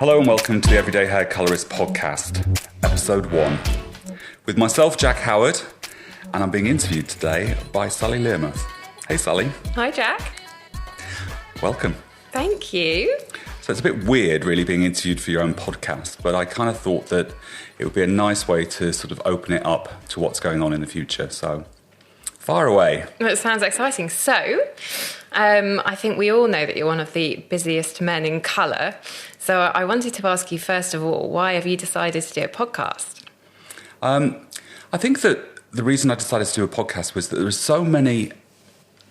Hello and welcome to the Everyday Hair Colorist podcast, episode 1. With myself, Jack Howard, and I'm being interviewed today by Sally Learmouth. Hey, Sally. Hi, Jack. Welcome. Thank you. So it's a bit weird, really, being interviewed for your own podcast, but I kind of thought that it would be a nice way to sort of open it up to what's going on in the future. So, fire away. That sounds exciting. So, I think we all know that you're one of the busiest men in colour. So I wanted to ask you, first of all, why have you decided to do a podcast? I think that the reason I decided to do a podcast was that there are so many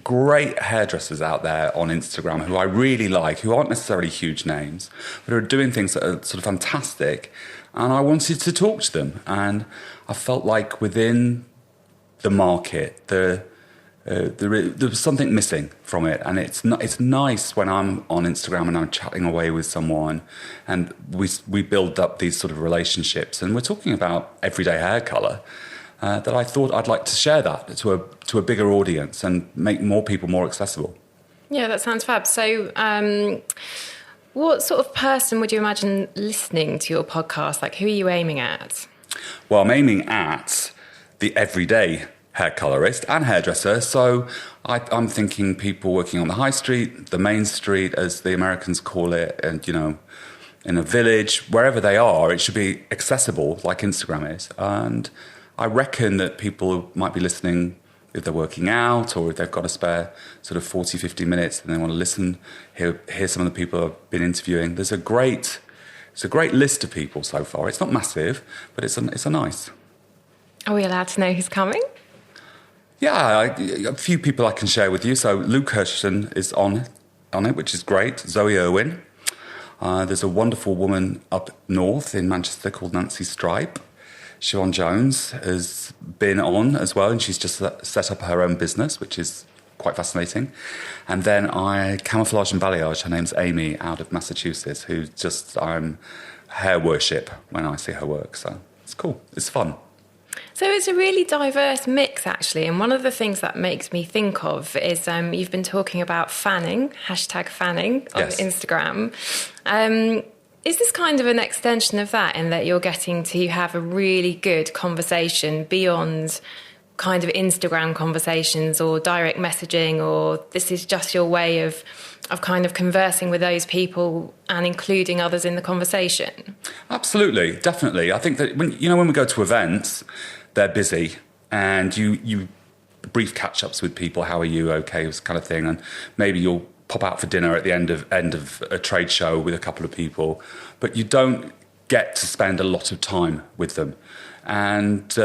great hairdressers out there on Instagram who I really like, who aren't necessarily huge names, but are doing things that are sort of fantastic. And I wanted to talk to them. And I felt like within the market, there was something missing from it, and it's nice when I'm on Instagram and I'm chatting away with someone, and we build up these sort of relationships, and we're talking about everyday hair colour. That I thought I'd like to share that to a bigger audience and make more people more accessible. Yeah, that sounds fab. So, what sort of person would you imagine listening to your podcast? Like, who are you aiming at? Well, I'm aiming at the everyday hair colorist and hairdresser. So I'm thinking people working on the high street, the main street, as the Americans call it, and, you know, in a village, wherever they are, it should be accessible like Instagram is. And I reckon that people might be listening if they're working out or if they've got a spare sort of 40, 50 minutes and they want to listen, hear some of the people I've been interviewing. It's a great list of people so far. It's not massive, but it's a nice. Are we allowed to know who's coming? Yeah, a few people I can share with you. So Luke Hirschson is on it, which is great. Zoe Irwin. There's a wonderful woman up north in Manchester called Nancy Stripe. Siobhan Jones has been on as well, and she's just set up her own business, which is quite fascinating. And then Camouflage and Balayage, her name's Amy out of Massachusetts, I'm hair worship when I see her work. So it's cool. It's fun. So it's a really diverse mix, actually. And one of the things that makes me think of is you've been talking about fanning, #fanning on Yes. Instagram. Is this kind of an extension of that, in that you're getting to have a really good conversation beyond kind of Instagram conversations or direct messaging, or this is just your way of kind of conversing with those people and including others in the conversation? Absolutely, definitely. I think that when we go to events, they're busy, and you brief catch-ups with people. How are you? Okay, this kind of thing, and maybe you'll pop out for dinner at the end of a trade show with a couple of people, but you don't get to spend a lot of time with them. And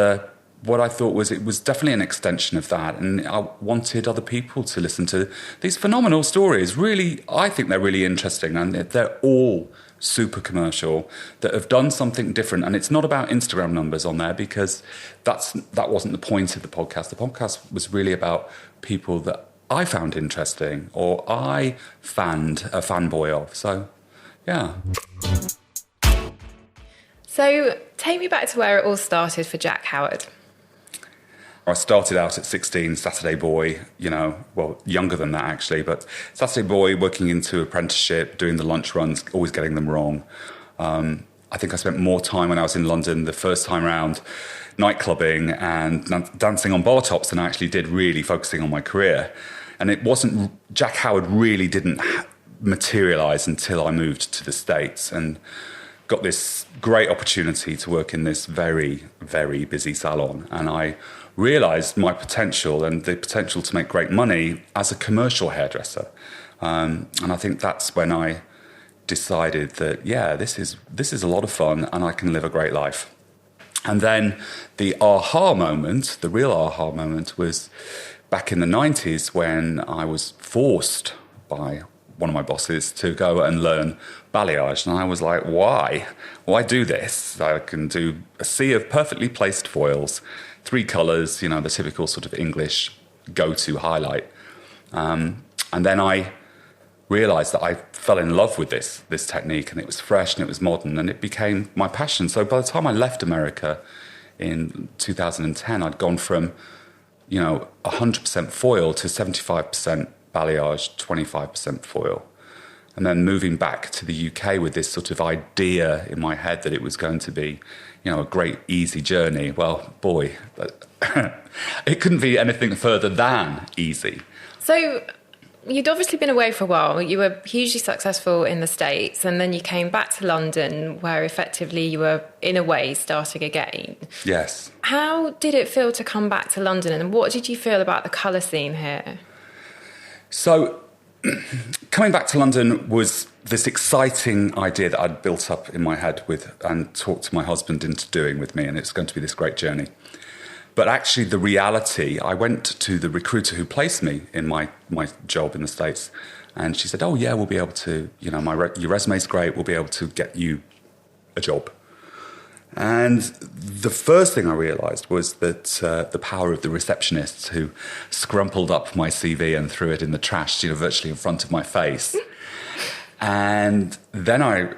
what I thought was it was definitely an extension of that, and I wanted other people to listen to these phenomenal stories. Really, I think they're really interesting, and they're all super commercial, that have done something different. And it's not about Instagram numbers on there, because that wasn't the point of the podcast. The podcast was really about people that I found interesting, or I fanned a fanboy of. So, yeah. So take me back to where it all started for Jack Howard. I started out at 16, Saturday boy, younger than that actually, but Saturday boy working into apprenticeship, doing the lunch runs, always getting them wrong. I think I spent more time when I was in London the first time round nightclubbing and dancing on bar tops than I actually did really focusing on my career. And Jack Howard really didn't materialise until I moved to the States and got this great opportunity to work in this very, very busy salon. And I realised my potential and the potential to make great money as a commercial hairdresser. And I think that's when I decided that, yeah, this is a lot of fun and I can live a great life. And then the real aha moment was back in the 90s when I was forced by one of my bosses to go and learn balayage. And I was like, why? Why do this? I can do a sea of perfectly placed foils, 3 colours, the typical sort of English go-to highlight. And then I realised that I fell in love with this technique, and it was fresh and it was modern, and it became my passion. So by the time I left America in 2010, I'd gone from 100% foil to 75% balayage, 25% foil. And then moving back to the UK with this sort of idea in my head that it was going to be, a great, easy journey. Well, boy, it couldn't be anything further than easy. So you'd obviously been away for a while. You were hugely successful in the States, and then you came back to London, where effectively you were, in a way, starting again. Yes. How did it feel to come back to London, and what did you feel about the colour scene here? So coming back to London was this exciting idea that I'd built up in my head and talked my husband into doing with me, and it's going to be this great journey. But actually, the reality, I went to the recruiter who placed me in my job in the States, and she said, "Oh, yeah, we'll be able to, your resume's great, we'll be able to get you a job." And the first thing I realised was that the power of the receptionists who scrumpled up my CV and threw it in the trash, virtually in front of my face. And then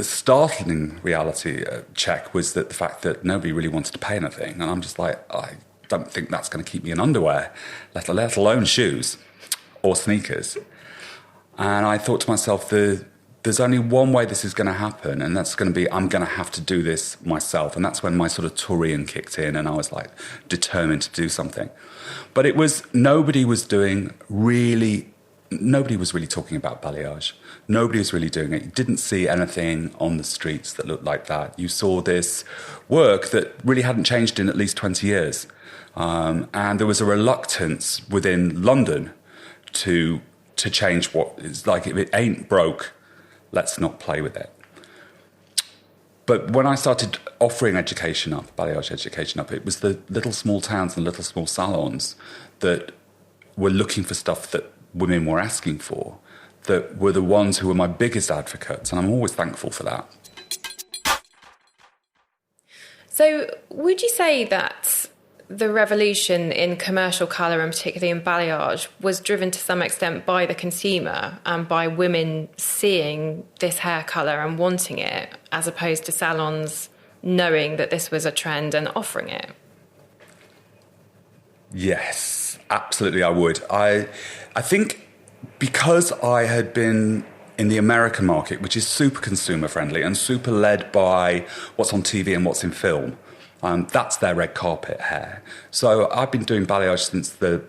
startling reality check was that the fact that nobody really wanted to pay anything. And I'm just like, I don't think that's going to keep me in underwear, let alone shoes or sneakers. And I thought to myself, there's only one way this is going to happen, and that's going to be I'm going to have to do this myself. And that's when my sort of Taurian kicked in, and I was like determined to do something. But nobody was really talking about balayage. Nobody was really doing it. You didn't see anything on the streets that looked like that. You saw this work that really hadn't changed in at least 20 years. And there was a reluctance within London to change what is like, if it ain't broke, let's not play with it. But when I started offering education up, balayage education up, it was the little small towns and little small salons that were looking for stuff that women were asking for, that were the ones who were my biggest advocates, and I'm always thankful for that. So would you say that the revolution in commercial colour, and particularly in balayage, was driven to some extent by the consumer and by women seeing this hair colour and wanting it, as opposed to salons knowing that this was a trend and offering it? Yes, absolutely I would. I think because I had been in the American market, which is super consumer friendly and super led by what's on TV and what's in film, that's their red carpet hair. So I've been doing balayage since the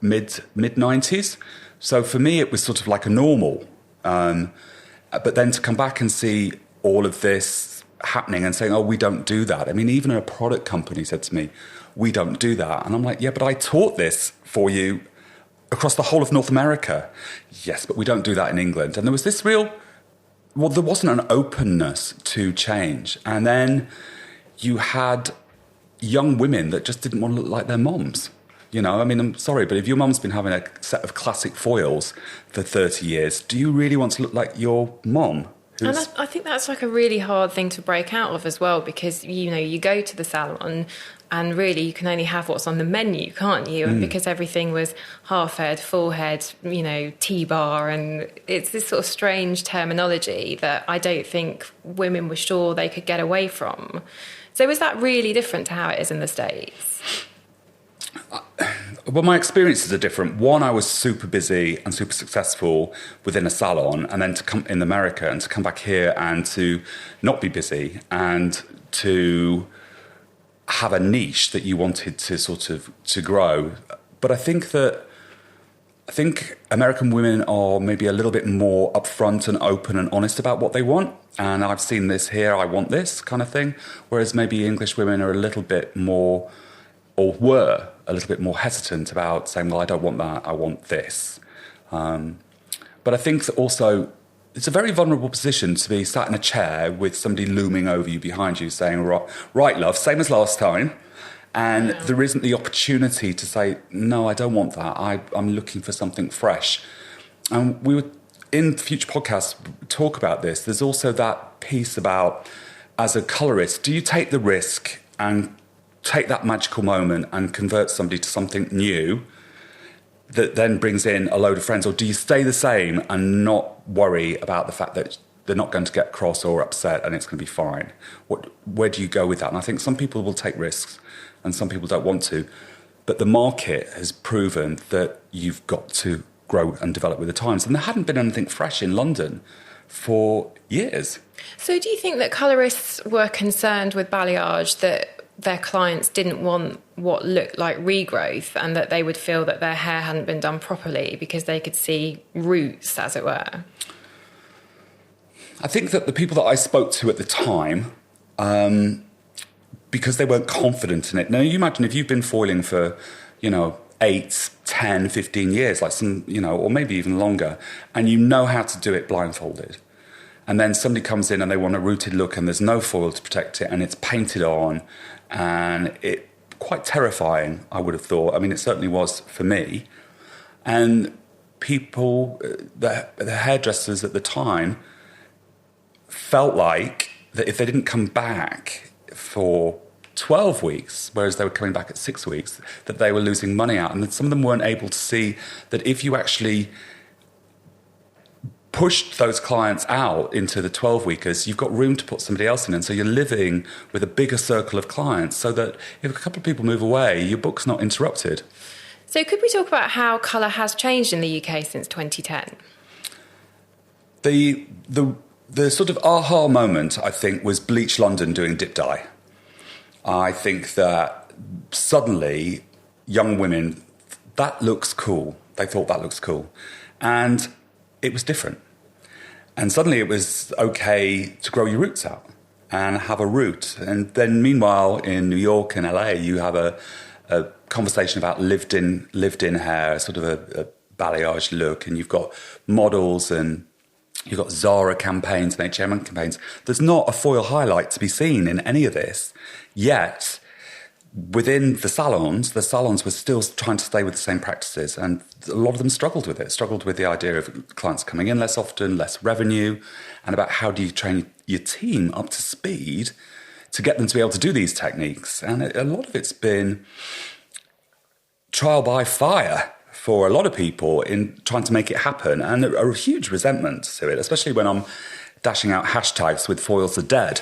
mid-90s. So for me, it was sort of like a normal. But then to come back and see all of this happening and saying, oh, we don't do that. I mean, even a product company said to me, we don't do that. And I'm like, yeah, but I taught this for you across the whole of North America. Yes, but we don't do that in England. And there was this there wasn't an openness to change. And then you had young women that just didn't want to look like their moms. I mean, I'm sorry, but if your mum's been having a set of classic foils for 30 years, do you really want to look like your mum? And I think that's like a really hard thing to break out of as well, because, you go to the salon and really you can only have what's on the menu, can't you? And because everything was half head, full head, T-bar, and it's this sort of strange terminology that I don't think women were sure they could get away from. So is that really different to how it is in the States? Well, my experiences are different. One, I was super busy and super successful within a salon, and then to come in America and to come back here and to not be busy and to have a niche that you wanted to sort of to grow. But I think American women are maybe a little bit more upfront and open and honest about what they want. And I've seen this here, I want this kind of thing. Whereas maybe English women are a little bit more, or were a little bit more hesitant about saying, well, I don't want that, I want this. But I think that also it's a very vulnerable position to be sat in a chair with somebody looming over you behind you saying, right, love, same as last time. And there isn't the opportunity to say, no, I don't want that. I'm looking for something fresh. And we would, in future podcasts, talk about this. There's also that piece about, as a colorist, do you take the risk and take that magical moment and convert somebody to something new that then brings in a load of friends? Or do you stay the same and not worry about the fact that they're not going to get cross or upset and it's going to be fine? Where do you go with that? And I think some people will take risks and some people don't want to. But the market has proven that you've got to grow and develop with the times. And there hadn't been anything fresh in London for years. So do you think that colourists were concerned with balayage that their clients didn't want what looked like regrowth and that they would feel that their hair hadn't been done properly because they could see roots, as it were? I think that the people that I spoke to at the time, because they weren't confident in it. Now, you imagine if you've been foiling for, 8, 10, 15 years, like some, or maybe even longer, and you know how to do it blindfolded. And then somebody comes in and they want a rooted look and there's no foil to protect it and it's painted on and it quite terrifying, I would have thought. I mean, it certainly was for me. And people, the hairdressers at the time, felt like that if they didn't come back for 12 weeks, whereas they were coming back at 6 weeks, that they were losing money out. And that some of them weren't able to see that if you actually pushed those clients out into the 12-weekers, you've got room to put somebody else in. And so you're living with a bigger circle of clients so that if a couple of people move away, your book's not interrupted. So could we talk about how colour has changed in the UK since 2010? The sort of aha moment, I think, was Bleach London doing dip dye. I think that suddenly young women, that looks cool. They thought that looks cool. And it was different. And suddenly it was okay to grow your roots out and have a root. And then meanwhile, in New York and LA, you have a conversation about lived-in hair, sort of a balayage look. And you've got models and you've got Zara campaigns and H&M campaigns. There's not a foil highlight to be seen in any of this. Yet, within the salons were still trying to stay with the same practices. And a lot of them struggled with the idea of clients coming in less often, less revenue, and about how do you train your team up to speed to get them to be able to do these techniques. And a lot of it's been trial by fire for a lot of people in trying to make it happen, and a huge resentment to it, especially when I'm dashing out hashtags with foils are dead.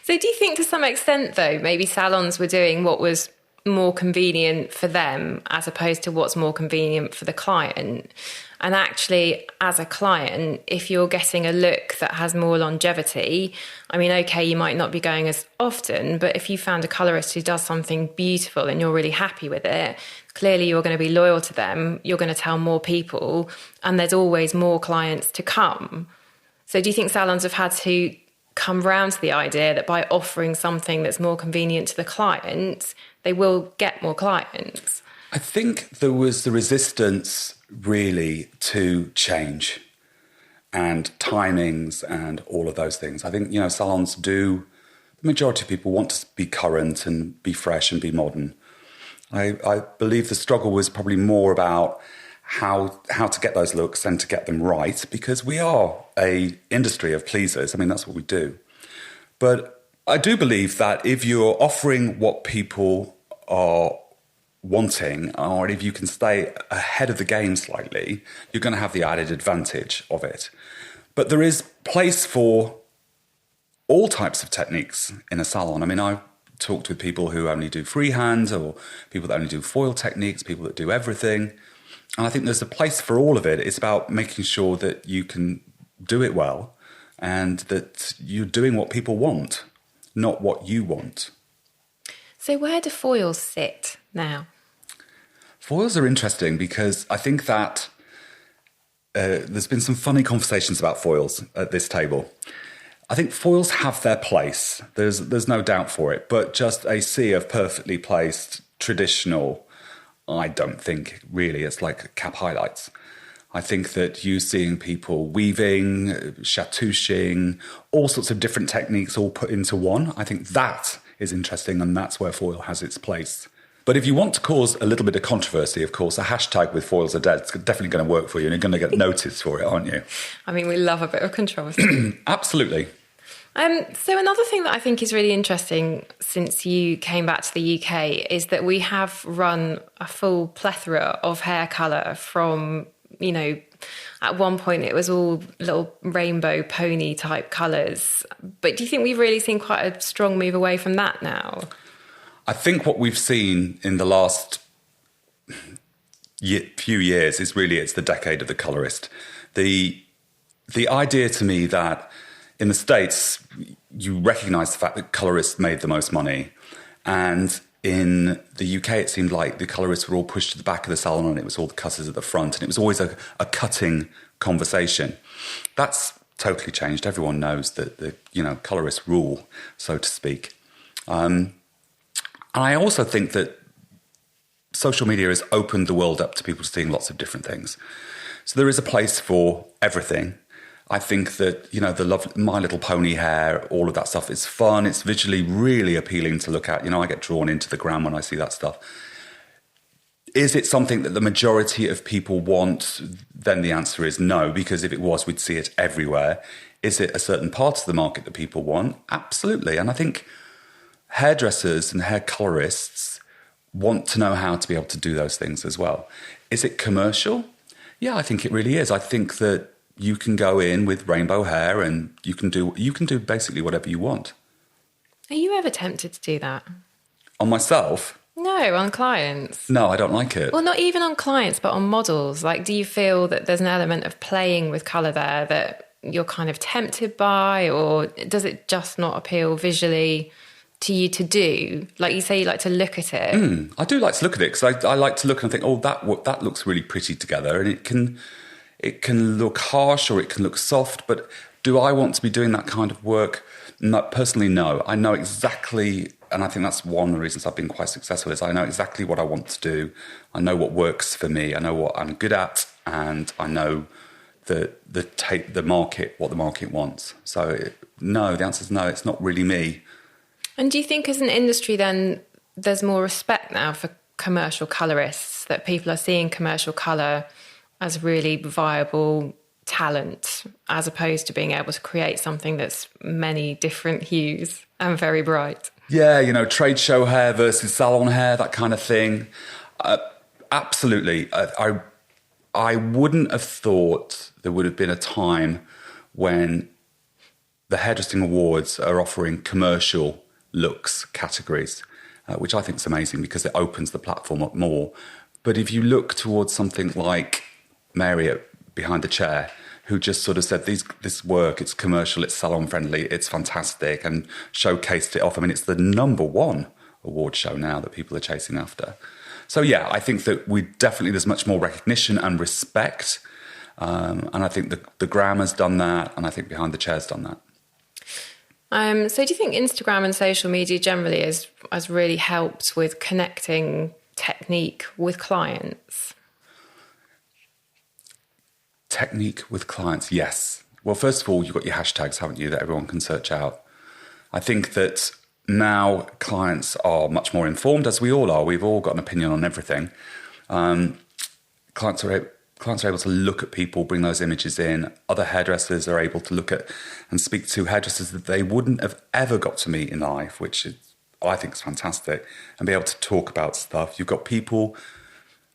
So do you think to some extent, though, maybe salons were doing what was more convenient for them as opposed to what's more convenient for the client? And actually, as a client, if you're getting a look that has more longevity, I mean, okay, you might not be going as often, but if you found a colourist who does something beautiful and you're really happy with it, clearly you're going to be loyal to them, you're going to tell more people, and there's always more clients to come. So do you think salons have had to come round to the idea that by offering something that's more convenient to the client, they will get more clients? I think there was the resistance really to change and timings and all of those things. I think, salons the majority of people want to be current and be fresh and be modern. I believe the struggle was probably more about how to get those looks and to get them right, because we are a industry of pleasers. I mean, that's what we do. But I do believe that if you're offering what people are wanting, or if you can stay ahead of the game slightly, you're going to have the added advantage of it. But there is place for all types of techniques in a salon. I mean, I've talked with people who only do freehand, or people that only do foil techniques, people that do everything. And I think there's a place for all of it. It's about making sure that you can do it well and that you're doing what people want, not what you want. So where do foils sit now? Foils are interesting because I think that there's been some funny conversations about foils at this table. I think foils have their place. There's no doubt for it. But just a sea of perfectly placed traditional, I don't think really it's like cap highlights. I think that you seeing people weaving, chatouching, all sorts of different techniques all put into one, I think that is interesting, and that's where foil has its place. But if you want to cause a little bit of controversy, of course, a hashtag with foils are dead is definitely going to work for you, and you're going to get noticed for it, aren't you? I mean, we love a bit of controversy. Absolutely. So another thing that I think is really interesting since you came back to the UK is that we have run a full plethora of hair colour from, at one point it was all little rainbow pony type colours. But do you think we've really seen quite a strong move away from that now? I think what we've seen in the last few years is really, it's the decade of the colorist. The idea to me that in the States, you recognize the fact that colorists made the most money. And in the UK, it seemed like the colorists were all pushed to the back of the salon and it was all the cutters at the front. And it was always a cutting conversation. That's totally changed. Everyone knows that the colorists rule, so to speak. And I also think that social media has opened the world up to people seeing lots of different things. So there is a place for everything. I think that, My Little Pony hair, all of that stuff is fun. It's visually really appealing to look at. I get drawn into the gram when I see that stuff. Is it something that the majority of people want? Then the answer is no, because if it was, we'd see it everywhere. Is it a certain part of the market that people want? Absolutely. And I think hairdressers and hair colorists want to know how to be able to do those things as well. Is it commercial? Yeah, I think it really is. I think that you can go in with rainbow hair and you can do basically whatever you want. Are you ever tempted to do that? On myself? No, on clients. No, I don't like it. Well, not even on clients, but on models. Like, do you feel that there's an element of playing with colour there that you're kind of tempted by, or does it just not appeal visually to you to do? Like you say, you like to look at it. I do like to look at it because I like to look and think, oh, that looks really pretty together, and it can look harsh or it can look soft, but do I want to be doing that kind of work? No, personally, no. I know exactly, and I think that's one of the reasons I've been quite successful, is I know exactly what I want to do. I know what works for me. I know what I'm good at, and I know what the market wants. So no, the answer is no, it's not really me. And do you think as an industry then there's more respect now for commercial colorists, that people are seeing commercial colour as really viable talent, as opposed to being able to create something that's many different hues and very bright? Yeah, trade show hair versus salon hair, that kind of thing. Absolutely. I wouldn't have thought there would have been a time when the Hairdressing Awards are offering commercial looks categories, which I think is amazing because it opens the platform up more. But if you look towards something like Mary behind the chair, who just sort of said, this work, it's commercial, it's salon friendly, it's fantastic, and showcased it off. I mean, it's the number one award show now that people are chasing after. So yeah, I think that there's much more recognition and respect. And I think the Gram has done that, and I think Behind the Chair's done that. So do you think Instagram and social media generally has really helped with connecting technique with clients? Technique with clients, yes. Well, first of all, you've got your hashtags, haven't you, that everyone can search out. I think that now clients are much more informed, as we all are. We've all got an opinion on everything. Clients are able to look at people, bring those images in. Other hairdressers are able to look at and speak to hairdressers that they wouldn't have ever got to meet in life, which I think is fantastic, and be able to talk about stuff. You've got people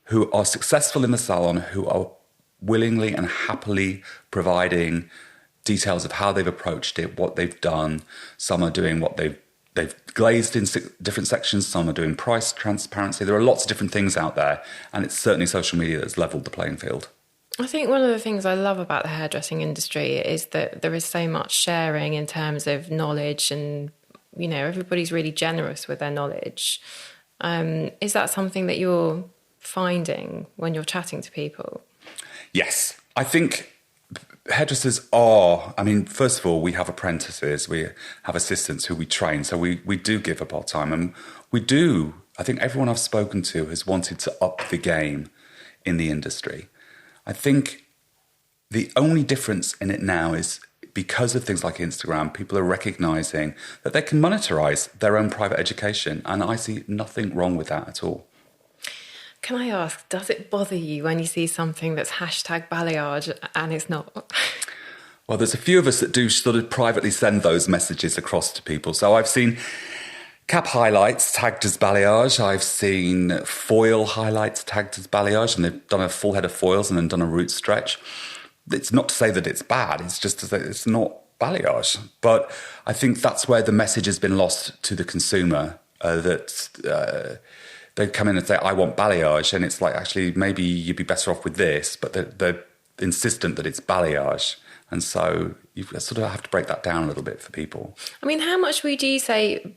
who are successful in the salon who are willingly and happily providing details of how they've approached it, what they've done. Some are doing what they've glazed in different sections. Some are doing price transparency. There are lots of different things out there, and it's certainly social media that's leveled the playing field. I think one of the things I love about the hairdressing industry is that there is so much sharing in terms of knowledge, and everybody's really generous with their knowledge. Is that something that you're finding when you're chatting to people? Yes, I think hairdressers first of all, we have apprentices, we have assistants who we train, so we do give up our time, and I think everyone I've spoken to has wanted to up the game in the industry. I think the only difference in it now is because of things like Instagram, people are recognising that they can monetize their own private education, and I see nothing wrong with that at all. Can I ask, does it bother you when you see something that's hashtag balayage and it's not? Well, there's a few of us that do sort of privately send those messages across to people. So I've seen cap highlights tagged as balayage. I've seen foil highlights tagged as balayage, and they've done a full head of foils and then done a root stretch. It's not to say that it's bad. It's just to say it's not balayage. But I think that's where the message has been lost to the consumer, that they'd come in and say, I want balayage. And it's like, actually, maybe you'd be better off with this. But they're insistent that it's balayage. And so you sort of have to break that down a little bit for people. I mean, how much would you say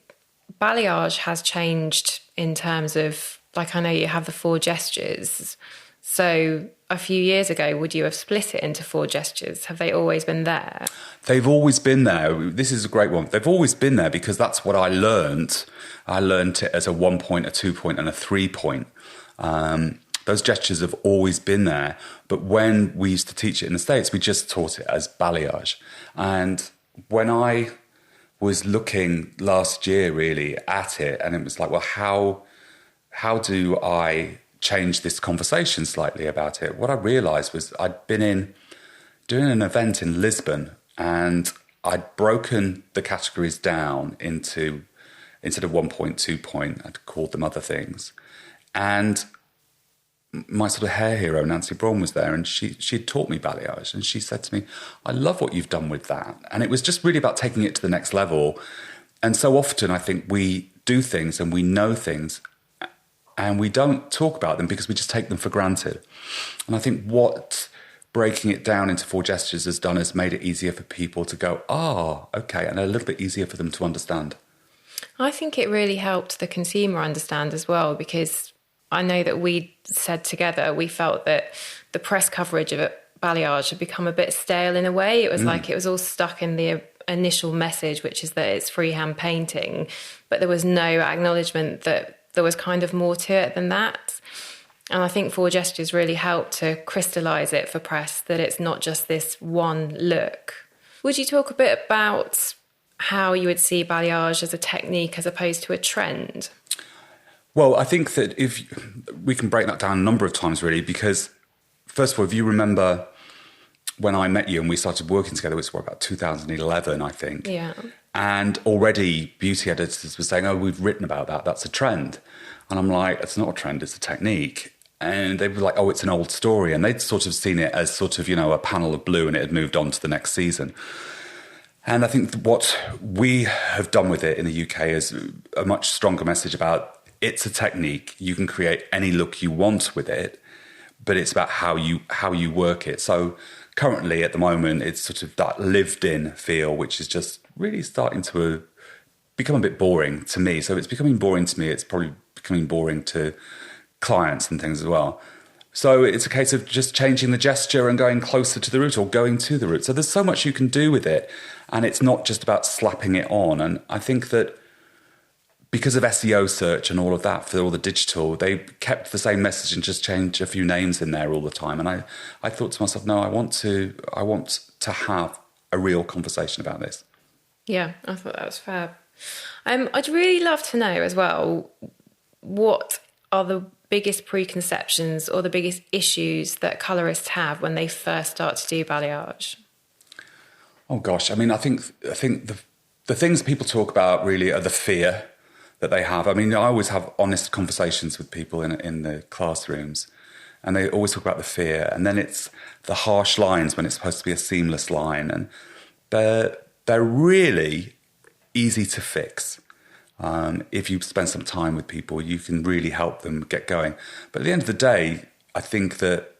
balayage has changed in terms of, like, I know you have the 4 gestures. So a few years ago, would you have split it into 4 gestures? Have they always been there? They've always been there. This is a great one. They've always been there because that's what I learned. I learned it as a 1 point, a 2 point, and a 3 point. Those gestures have always been there. But when we used to teach it in the States, we just taught it as balayage. And when I was looking last year really at it, and it was like, well, how do I change this conversation slightly about it? What I realised was I'd been doing an event in Lisbon, and I'd broken the categories down into, instead of 1 point, 2 point, I'd called them other things. And my sort of hair hero, Nancy Braun, was there, and she'd taught me balayage, and she said to me, I love what you've done with that. And it was just really about taking it to the next level. And so often I think we do things and we know things and we don't talk about them because we just take them for granted. And I think what breaking it down into 4 gestures has done is made it easier for people to go, okay, and a little bit easier for them to understand. I think it really helped the consumer understand as well, because I know that we said together, we felt that the press coverage of balayage had become a bit stale in a way. It was like it was all stuck in the initial message, which is that it's freehand painting, but there was no acknowledgement that there was kind of more to it than that. And I think 4 gestures really helped to crystallise it for press, that it's not just this one look. Would you talk a bit about how you would see balayage as a technique as opposed to a trend? Well, I think that if we can break that down a number of times, really, because first of all, if you remember when I met you and we started working together, which was about 2011, I think. Yeah. And already beauty editors were saying, we've written about that. That's a trend. And I'm like, it's not a trend, it's a technique. And they were like, it's an old story. And they'd sort of seen it as sort of, a panel of blue, and it had moved on to the next season. And I think what we have done with it in the UK is a much stronger message about it's a technique. You can create any look you want with it, but it's about how you work it. So currently, at the moment, it's sort of that lived-in feel, which is just really starting to become a bit boring to me. So it's becoming boring to me. It's probably becoming boring to clients and things as well. So it's a case of just changing the gesture and going closer to the root or going to the root. So there's so much you can do with it, and it's not just about slapping it on. And I think that because of SEO search and all of that, for all the digital, they kept the same message and just changed a few names in there all the time. And I thought to myself, no, I want to have a real conversation about this. Yeah, I thought that was fair. I'd really love to know as well, what are the biggest preconceptions or the biggest issues that colourists have when they first start to do balayage? Oh gosh, I mean, I think the things people talk about really are the fear that they have. I mean, I always have honest conversations with people in the classrooms, and they always talk about the fear. And then it's the harsh lines when it's supposed to be a seamless line, and they're really easy to fix. If you spend some time with people, you can really help them get going. But at the end of the day, I think that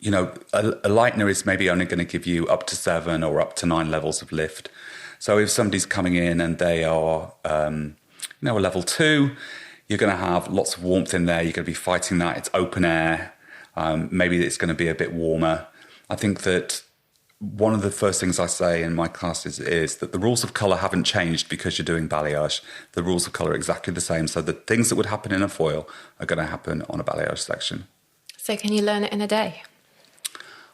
a lightener is maybe only going to give you up to 7 or up to 9 levels of lift. So if somebody's coming in and they are a level 2, you're going to have lots of warmth in there. You're going to be fighting that. It's open air. Maybe it's going to be a bit warmer. I think that one of the first things I say in my classes is that the rules of colour haven't changed because you're doing balayage. The rules of colour are exactly the same. So the things that would happen in a foil are going to happen on a balayage section. So can you learn it in a day?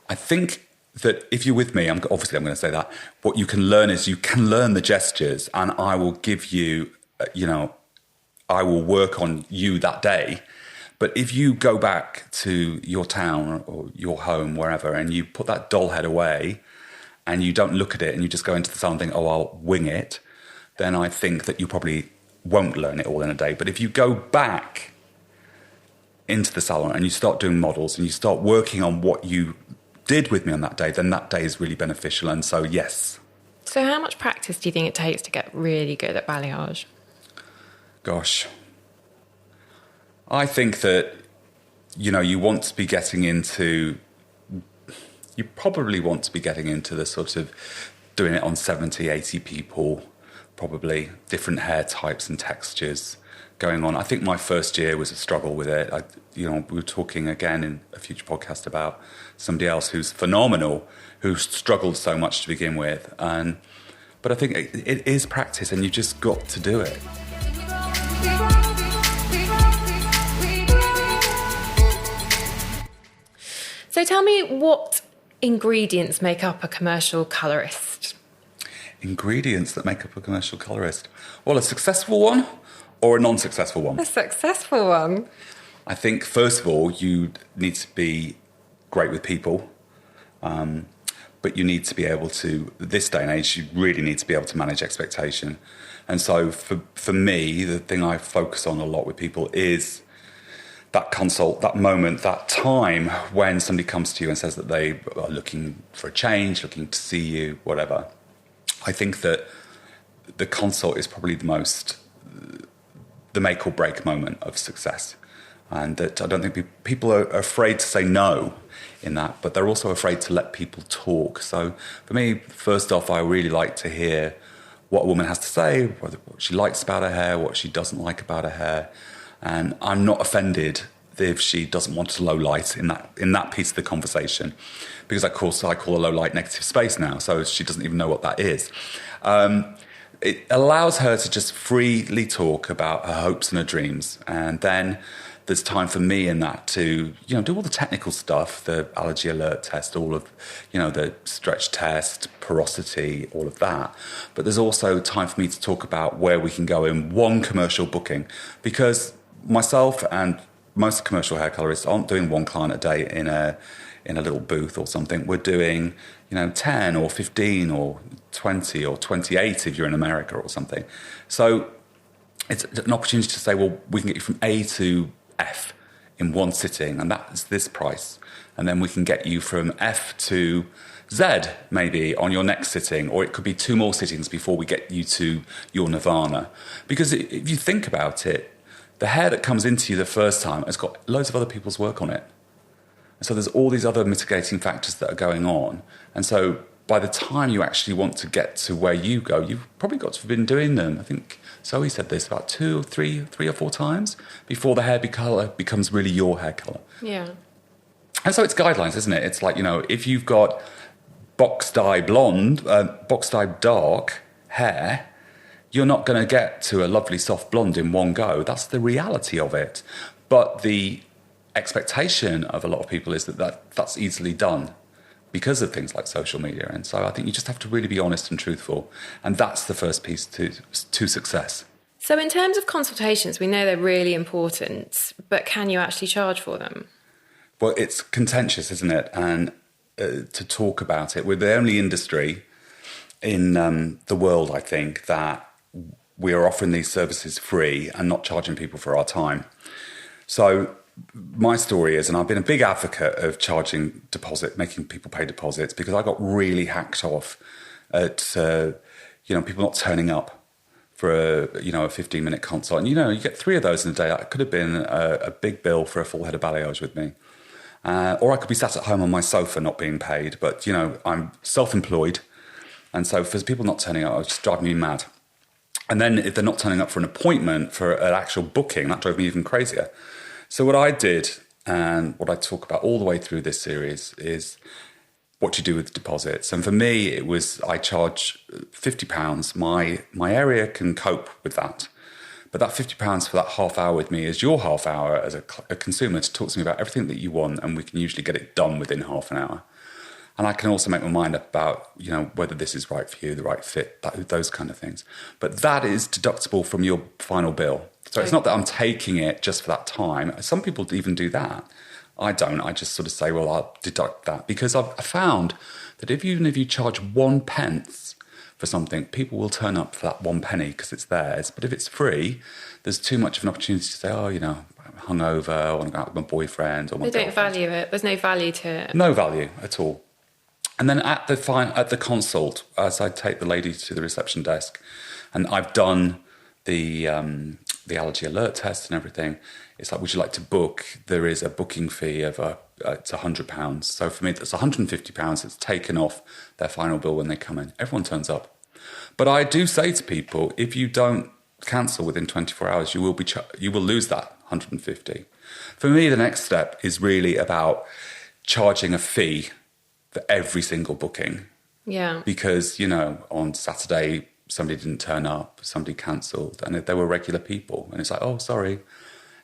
I think that if you're with me, I'm going to say that, what you can learn is you can learn the gestures, and I will give you, I will work on you that day. But if you go back to your town or your home, wherever, and you put that doll head away and you don't look at it and you just go into the salon and think, I'll wing it, then I think that you probably won't learn it all in a day. But if you go back into the salon and you start doing models and you start working on what you did with me on that day, then that day is really beneficial. And so, yes. So how much practice do you think it takes to get really good at balayage? Gosh, I think that, you want to be getting into, you probably want to be getting into the sort of doing it on 70, 80 people, probably different hair types and textures going on. I think my first year was a struggle with it. We were talking again in a future podcast about somebody else who's phenomenal, who struggled so much to begin with. But I think it is practice, and you've just got to do it. So tell me, what ingredients make up a commercial colourist? Ingredients that make up a commercial colourist? Well, a successful one or a non-successful one? A successful one. I think, first of all, you need to be great with people. But you need to be able to, this day and age, you really need to be able to manage expectation. And so for me, the thing I focus on a lot with people is that consult, that moment, that time when somebody comes to you and says that they are looking for a change, looking to see you, whatever. I think that the consult is probably the make or break moment of success. And that I don't think people are afraid to say no in that, but they're also afraid to let people talk. So for me, first off, I really like to hear what a woman has to say, what she likes about her hair, what she doesn't like about her hair. And I'm not offended if she doesn't want to low light in that piece of the conversation, because of course I call a low light negative space now, so she doesn't even know what that is. It allows her to just freely talk about her hopes and her dreams, and then there's time for me in that to, do all the technical stuff, the allergy alert test, all of, the stretch test, porosity, all of that. But there's also time for me to talk about where we can go in one commercial booking, because myself and most commercial hair colorists aren't doing one client a day in a little booth or something. We're doing, 10 or 15 or 20 or 28 if you're in America or something. So it's an opportunity to say, well, we can get you from A to F in one sitting, and that's this price. And then we can get you from F to Z maybe on your next sitting, or it could be 2 more sittings before we get you to your nirvana. Because if you think about it, the hair that comes into you the first time has got loads of other people's work on it. And so there's all these other mitigating factors that are going on. And so by the time you actually want to get to where you go, you've probably got to have been doing them, I think Zoe said this, about 2 or 3 or 4 times before the hair colour becomes really your hair colour. Yeah. And so it's guidelines, isn't it? It's like, if you've got box dye blonde, box dye dark hair, you're not going to get to a lovely soft blonde in one go. That's the reality of it. But the expectation of a lot of people is that's easily done because of things like social media. And so I think you just have to really be honest and truthful. And that's the first piece to success. So in terms of consultations, we know they're really important, but can you actually charge for them? Well, it's contentious, isn't it? And to talk about it, we're the only industry in the world, I think, that we are offering these services free and not charging people for our time. So my story is, and I've been a big advocate of charging making people pay deposits, because I got really hacked off at, people not turning up for a 15-minute consult. And, you get 3 of those in a day. It could have been a big bill for a full head of balayage with me. Or I could be sat at home on my sofa not being paid. But, I'm self-employed. And so for people not turning up, it was just driving me mad. And then if they're not turning up for an appointment, for an actual booking, that drove me even crazier. So what I did, and what I talk about all the way through this series, is what you do with deposits. And for me, it was, I charge £50. My area can cope with that. But that £50 for that half hour with me is your half hour as a consumer to talk to me about everything that you want, and we can usually get it done within half an hour. And I can also make my mind up about, whether this is right for you, the right fit, those kind of things. But that is deductible from your final bill. So it's not that I'm taking it just for that time. Some people even do that. I don't. I just sort of say, well, I'll deduct that. Because I've found that even if you charge 1 pence for something, people will turn up for that 1 penny because it's theirs. But if it's free, there's too much of an opportunity to say, I'm hungover, I want to go out with my boyfriend or my girlfriend. They don't value it. There's no value to it. No value at all. And then at the consult, as I take the lady to the reception desk, and I've done the the allergy alert test and everything, it's like, would you like to book? There is a booking fee of it's £100. So for me, that's £150. It's taken off their final bill when they come in. Everyone turns up. But I do say to people, if you don't cancel within 24 hours, you will lose that 150. For me, the next step is really about charging a fee for every single booking. Yeah. Because, you know, on Saturday, somebody didn't turn up, somebody cancelled, and they were regular people. And it's like, oh, sorry.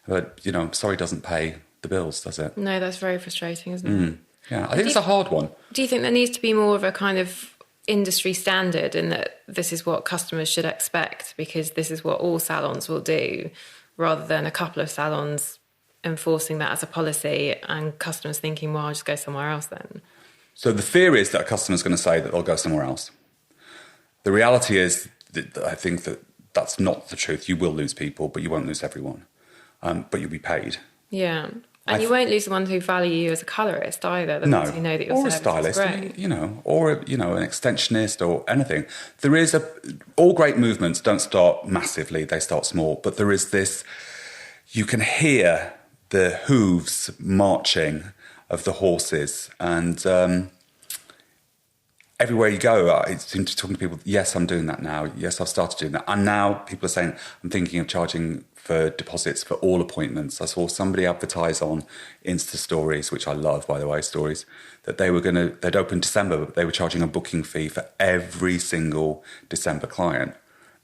But, you know, sorry doesn't pay the bills, does it? No, that's very frustrating, isn't it? Yeah, I think it's a hard one. Do you think there needs to be more of a kind of industry standard in that this is what customers should expect because this is what all salons will do, rather than a couple of salons enforcing that as a policy and customers thinking, well, I'll just go somewhere else then? So the fear is that a customer's going to say that they'll go somewhere else. The reality is that I think that that's not the truth. You will lose people, but you won't lose everyone. But you'll be paid. Yeah. And you won't lose the ones who value you as a colourist either. The ones who know that your service is great. Or a stylist, you know, or an extensionist or anything. There is all great movements don't start massively; they start small. But there is this. You can hear the hooves marching of the horses, and everywhere you go, I seem to talking to people. Yes, I'm doing that now. Yes, I've started doing that, and now people are saying I'm thinking of charging for deposits for all appointments. I saw somebody advertise on Insta stories, which I love, by the way, stories, that they'd open December, but they were charging a booking fee for every single December client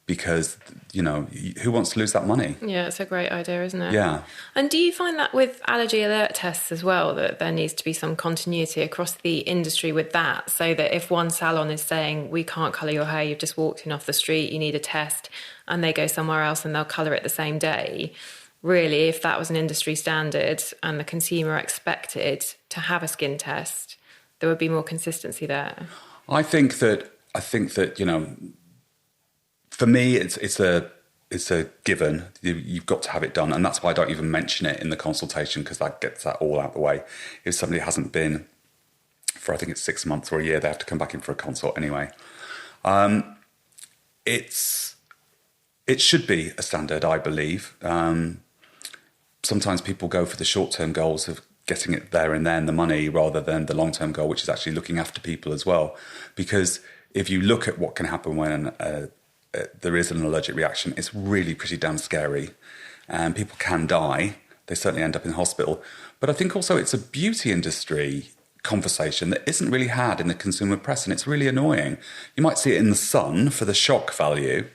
because, you know, who wants to lose that money? Yeah, it's a great idea, isn't it? Yeah. And do you find that with allergy alert tests as well, that there needs to be some continuity across the industry with that, so that if one salon is saying, we can't colour your hair, you've just walked in off the street, you need a test, and they go somewhere else and they'll colour it the same day, really, if that was an industry standard and the consumer expected to have a skin test, there would be more consistency there? I think that, you know, for me, it's a given. You've got to have it done, and that's why I don't even mention it in the consultation, because that gets that all out of the way. If somebody hasn't been for, I think it's 6 months or a year, they have to come back in for a consult anyway. It should be a standard, I believe. Sometimes people go for the short-term goals of getting it there and then, the money, rather than the long-term goal, which is actually looking after people as well. Because if you look at what can happen when there is an allergic reaction, it's really pretty damn scary. And people can die. They certainly end up in hospital. But I think also it's a beauty industry conversation that isn't really had in the consumer press, and it's really annoying. You might see it in The Sun for the shock value,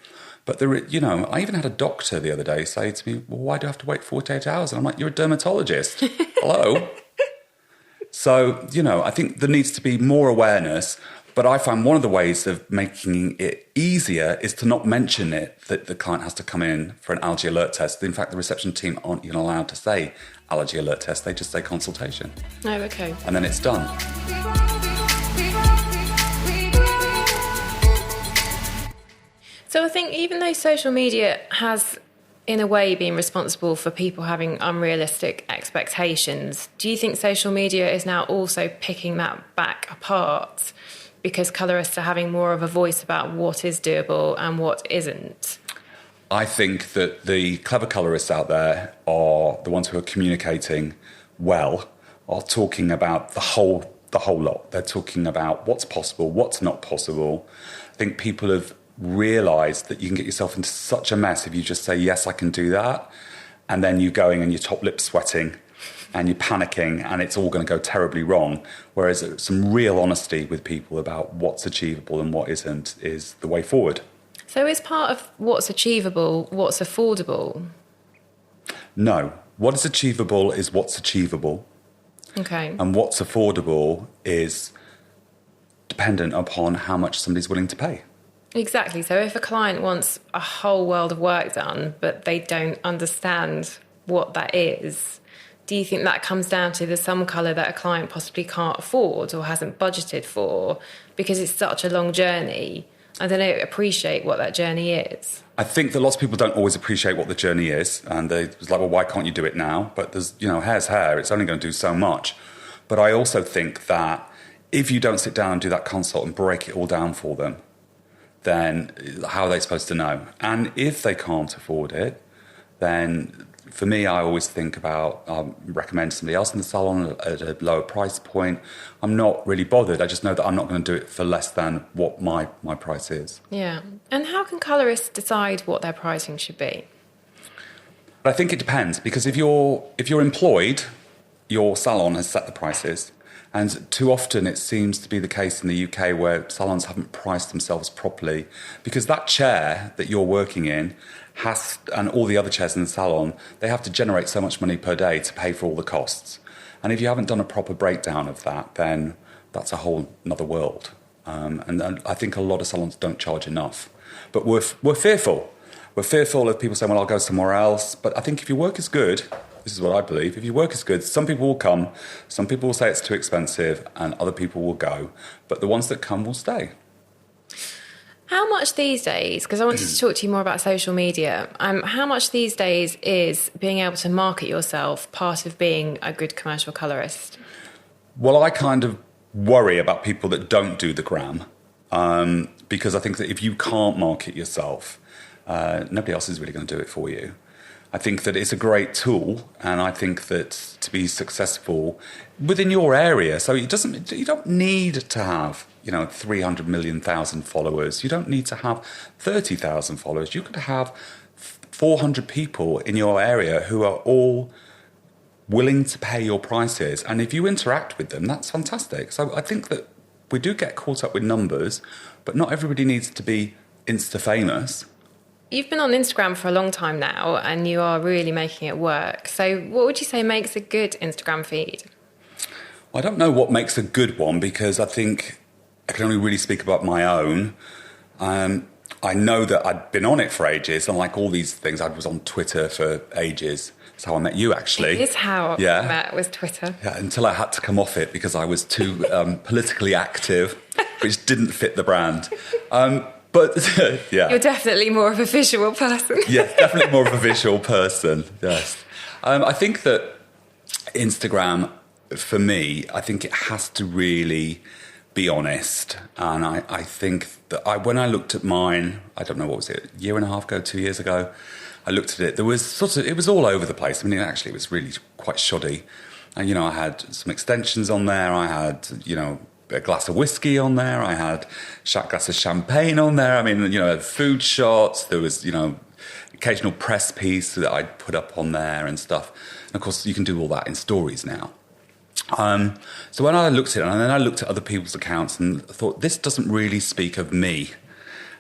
but you know, I even had a doctor the other day say to me, well, why do I have to wait 48 hours? And I'm like, you're a dermatologist. Hello? So, you know, I think there needs to be more awareness. But I find one of the ways of making it easier is to not mention it, that the client has to come in for an allergy alert test. In fact, the reception team aren't even allowed to say allergy alert test. They just say consultation. Oh, okay. And then it's done. So I think even though social media has, in a way, been responsible for people having unrealistic expectations, do you think social media is now also picking that back apart, because colourists are having more of a voice about what is doable and what isn't? I think that the clever colourists out there are the ones who are communicating well, are talking about the whole lot. They're talking about what's possible, what's not possible. I think people have realised that you can get yourself into such a mess if you just say, yes, I can do that, and then you're going and your top lip's sweating and you're panicking and it's all going to go terribly wrong. Whereas some real honesty with people about what's achievable and what isn't is the way forward. So is part of what's achievable what's affordable? No. What is achievable is what's achievable. Okay. And what's affordable is dependent upon how much somebody's willing to pay. Exactly. So if a client wants a whole world of work done, but they don't understand what that is, do you think that comes down to there's some colour that a client possibly can't afford or hasn't budgeted for because it's such a long journey and they don't appreciate what that journey is? I think that lots of people don't always appreciate what the journey is, and they're like, well, why can't you do it now? But there's, you know, hair's hair. It's only going to do so much. But I also think that if you don't sit down and do that consult and break it all down for them, then how are they supposed to know? And if they can't afford it, then for me, I always think about recommend somebody else in the salon at a lower price point. I'm not really bothered. I just know that I'm not going to do it for less than what my price is. Yeah. And how can colorists decide what their pricing should be? But I think it depends, because if you're employed, your salon has set the prices. And too often it seems to be the case in the UK where salons haven't priced themselves properly, because that chair that you're working in has, and all the other chairs in the salon, they have to generate so much money per day to pay for all the costs. And if you haven't done a proper breakdown of that, then that's a whole another world. And I think a lot of salons don't charge enough. But we're fearful. We're fearful of people saying, well, I'll go somewhere else. But I think if your work is good, this is what I believe, if your work is good, some people will come, some people will say it's too expensive, and other people will go. But the ones that come will stay. How much these days, because I wanted to talk to you more about social media, how much these days is being able to market yourself part of being a good commercial colorist? Well, I kind of worry about people that don't do the gram, because I think that if you can't market yourself, nobody else is really going to do it for you. I think that it's a great tool, and I think that to be successful within your area, so you don't need to have 300 million followers. You don't need to have 30,000 followers. You could have 400 people in your area who are all willing to pay your prices, and if you interact with them, that's fantastic. So I think that we do get caught up with numbers, but not everybody needs to be insta famous. You've been on Instagram for a long time now, and you are really making it work. So what would you say makes a good Instagram feed? I don't know what makes a good one, because I think I can only really speak about my own. I know that I'd been on it for ages, and like all these things, I was on Twitter for ages. That's how I met you, actually. It is how I met, was Twitter. Yeah, until I had to come off it because I was too politically active, which didn't fit the brand. But yeah. You're definitely more of a visual person. Yes, definitely more of a visual person, yes. I think that Instagram, for me, I think it has to really be honest. And I think that when I looked at mine, I don't know, what was it, a year and a half ago, 2 years ago, I looked at it, it was all over the place. I mean, actually, it was really quite shoddy. And, I had some extensions on there, I had, a glass of whiskey on there, I had a glass of champagne on there, I mean, food shots, there was, occasional press piece that I'd put up on there and stuff. And of course, you can do all that in stories now. So when I looked at it, and then I looked at other people's accounts and thought, this doesn't really speak of me.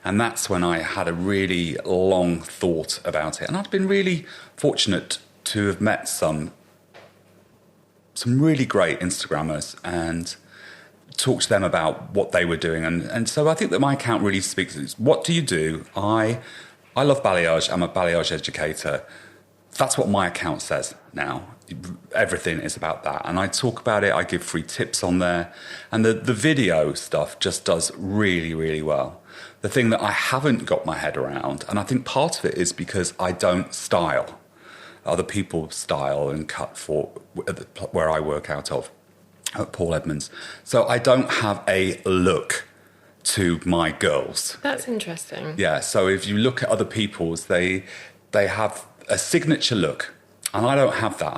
And that's when I had a really long thought about it. And I'd been really fortunate to have met some really great Instagrammers and talk to them about what they were doing. And so I think that my account really speaks. What do you do? I love balayage. I'm a balayage educator. That's what my account says now. Everything is about that. And I talk about it. I give free tips on there. And the video stuff just does really, really well. The thing that I haven't got my head around, and I think part of it is because I don't style. Other people style and cut for where I work out of. At Paul Edmonds. So I don't have a look to my girls. That's interesting. Yeah, so if you look at other people's, they have a signature look, and I don't have that.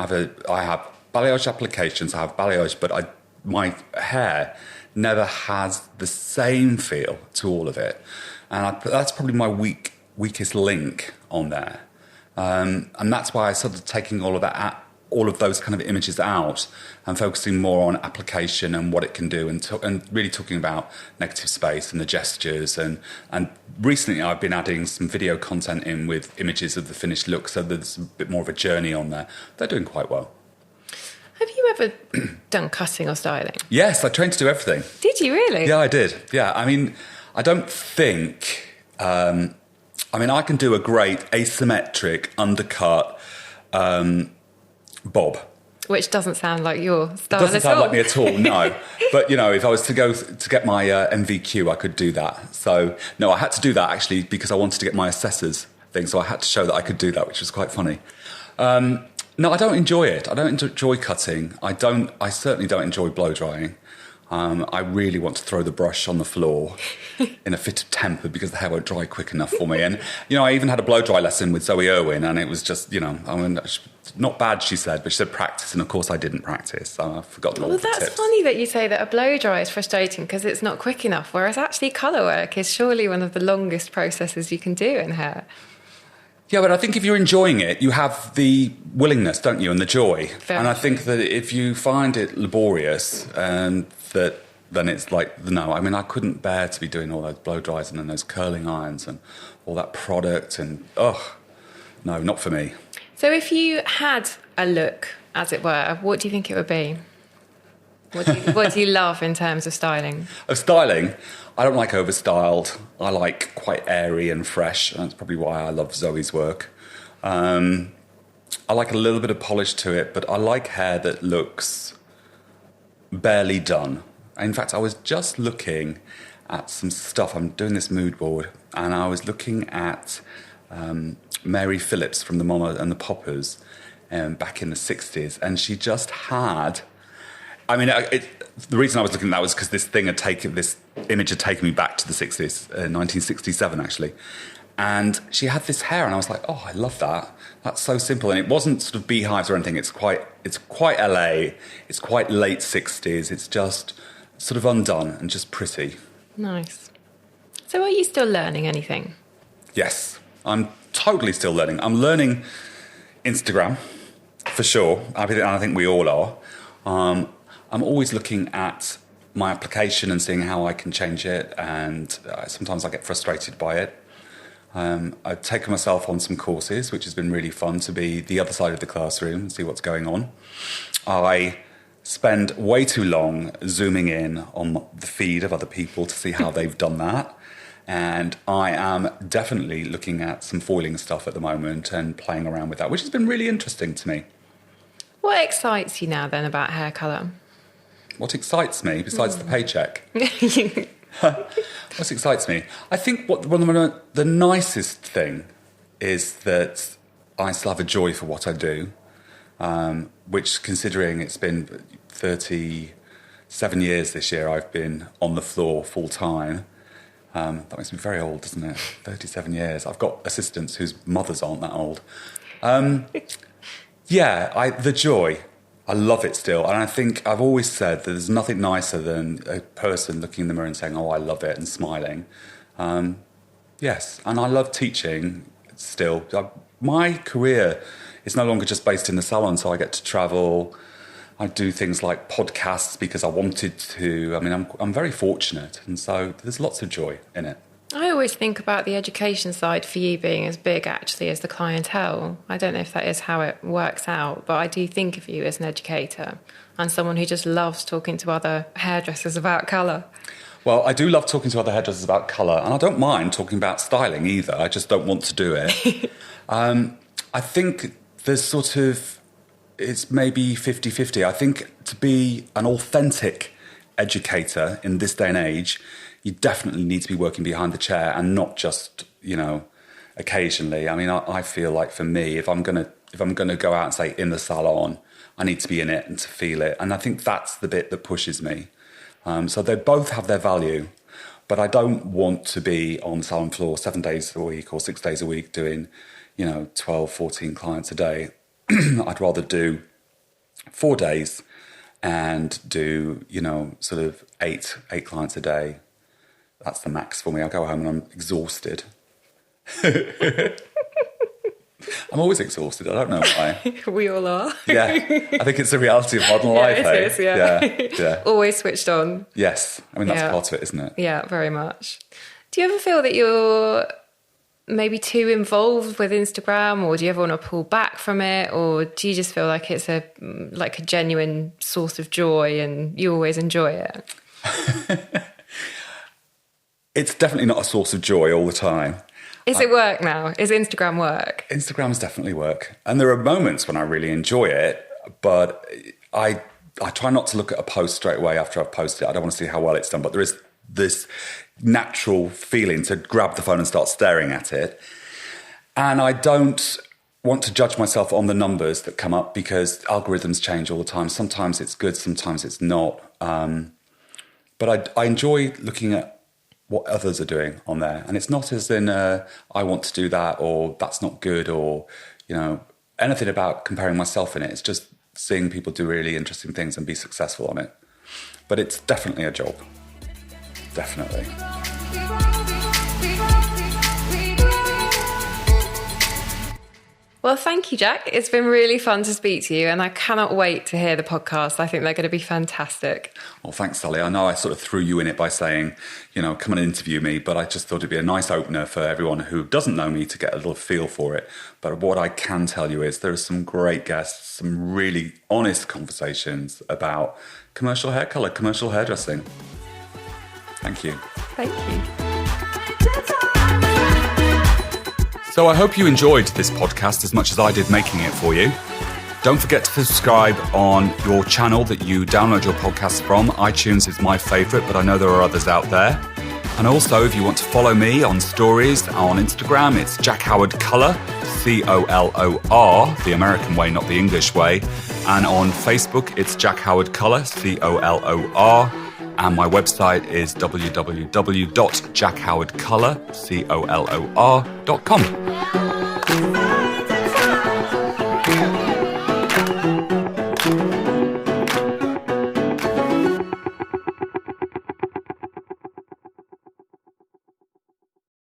I have balayage applications, I have balayage, but my hair never has the same feel to all of it, and that's probably my weakest link on there, and that's why I started taking all of those kind of images out and focusing more on application and what it can do, and really talking about negative space and the gestures. And recently I've been adding some video content in with images of the finished look, so there's a bit more of a journey on there. They're doing quite well. Have you ever done cutting or styling? Yes, I trained to do everything. Did you really? Yeah, I did. Yeah, I mean, I don't think... I can do a great asymmetric undercut... bob. Which doesn't sound like your style at all. Doesn't sound like me at all, no. But, if I was to go to get my MVQ, I could do that. So, no, I had to do that, actually, because I wanted to get my assessor's thing. So I had to show that I could do that, which was quite funny. No, I don't enjoy it. I don't enjoy cutting. I certainly don't enjoy blow drying. I really want to throw the brush on the floor in a fit of temper because the hair won't dry quick enough for me. And, I even had a blow dry lesson with Zoe Irwin, and it was just, not bad, she said, but she said practice. And of course I didn't practice. So I forgot all the tips. That's funny that you say that a blow dry is frustrating because it's not quick enough, whereas actually colour work is surely one of the longest processes you can do in hair. Yeah, but I think if you're enjoying it, you have the willingness, don't you, and the joy. Very and I think that if you find it laborious, then it's like, no. I mean, I couldn't bear to be doing all those blow dries and then those curling irons and all that product and, no, not for me. So if you had a look, as it were, what do you think it would be? What do you love in terms of styling? Of styling, I don't like overstyled. I like quite airy and fresh. And that's probably why I love Zoe's work. I like a little bit of polish to it, but I like hair that looks barely done. In fact, I was just looking at some stuff. I'm doing this mood board, and I was looking at Mary Phillips from the Mama and the Poppers back in the 60s, and she just had... I mean, the reason I was looking at that was because this image had taken me back to the 60s, 1967 actually. And she had this hair, and I was like, oh, I love that. That's so simple. And it wasn't sort of beehives or anything. It's quite LA. It's quite late 60s. It's just sort of undone and just pretty. Nice. So are you still learning anything? Yes, I'm totally still learning. I'm learning Instagram, for sure. I think we all are. I'm always looking at my application and seeing how I can change it, and sometimes I get frustrated by it. I've taken myself on some courses, which has been really fun to be the other side of the classroom and see what's going on. I spend way too long zooming in on the feed of other people to see how they've done that. And I am definitely looking at some foiling stuff at the moment and playing around with that, which has been really interesting to me. What excites you now then about hair colour? What excites me, besides the paycheck? What excites me? I think one of the nicest thing is that I still have a joy for what I do, which, considering it's been 37 years this year, I've been on the floor full time. That makes me very old, doesn't it? 37 years. I've got assistants whose mothers aren't that old. The joy. I love it still. And I think I've always said that there's nothing nicer than a person looking in the mirror and saying, oh, I love it, and smiling. Yes, and I love teaching still. My career is no longer just based in the salon, so I get to travel. I do things like podcasts because I wanted to. I mean, I'm very fortunate, and so there's lots of joy in it. I always think about the education side for you being as big, actually, as the clientele. I don't know if that is how it works out, but I do think of you as an educator and someone who just loves talking to other hairdressers about colour. Well, I do love talking to other hairdressers about colour, and I don't mind talking about styling either. I just don't want to do it. I think there's sort of... it's maybe 50-50. I think to be an authentic educator in this day and age, you definitely need to be working behind the chair and not just, occasionally. I mean, I feel like for me, if I'm gonna go out and say in the salon, I need to be in it and to feel it. And I think that's the bit that pushes me. So they both have their value, but I don't want to be on the salon floor 7 days a week or 6 days a week doing, 12, 14 clients a day. I'd rather do 4 days and do, sort of eight clients a day. That's the max for me. I go home and I'm exhausted. I'm always exhausted. I don't know why. We all are. Yeah. I think it's the reality of modern life. It is, yeah. Always switched on. Yes. I mean, that's part of it, isn't it? Yeah, very much. Do you ever feel that you're maybe too involved with Instagram, or do you ever want to pull back from it, or do you just feel like it's a genuine source of joy and you always enjoy it? It's definitely not a source of joy all the time. Is it work now? Is Instagram work? Instagram's definitely work. And there are moments when I really enjoy it, but I try not to look at a post straight away after I've posted it. I don't want to see how well it's done, but there is this natural feeling to grab the phone and start staring at it. And I don't want to judge myself on the numbers that come up because algorithms change all the time. Sometimes it's good, sometimes it's not. But I enjoy looking at what others are doing on there. And it's not as in, I want to do that, or that's not good, or, anything about comparing myself in it. It's just seeing people do really interesting things and be successful on it. But it's definitely a job. Definitely. Well, thank you, Jack. It's been really fun to speak to you, and I cannot wait to hear the podcast. I think they're going to be fantastic. Well, thanks, Sally. I know I sort of threw you in it by saying, come and interview me, but I just thought it'd be a nice opener for everyone who doesn't know me to get a little feel for it. But what I can tell you is there are some great guests, some really honest conversations about commercial hair colour, commercial hairdressing. Thank you. Thank you. So I hope you enjoyed this podcast as much as I did making it for you. Don't forget to subscribe on your channel that you download your podcasts from. iTunes is my favourite, but I know there are others out there. And also, if you want to follow me on stories on Instagram, it's Jack Howard Colour, COLOR, the American way, not the English way. And on Facebook, it's Jack Howard Colour, COLOR. And my website is www.jackhowardcolor.com.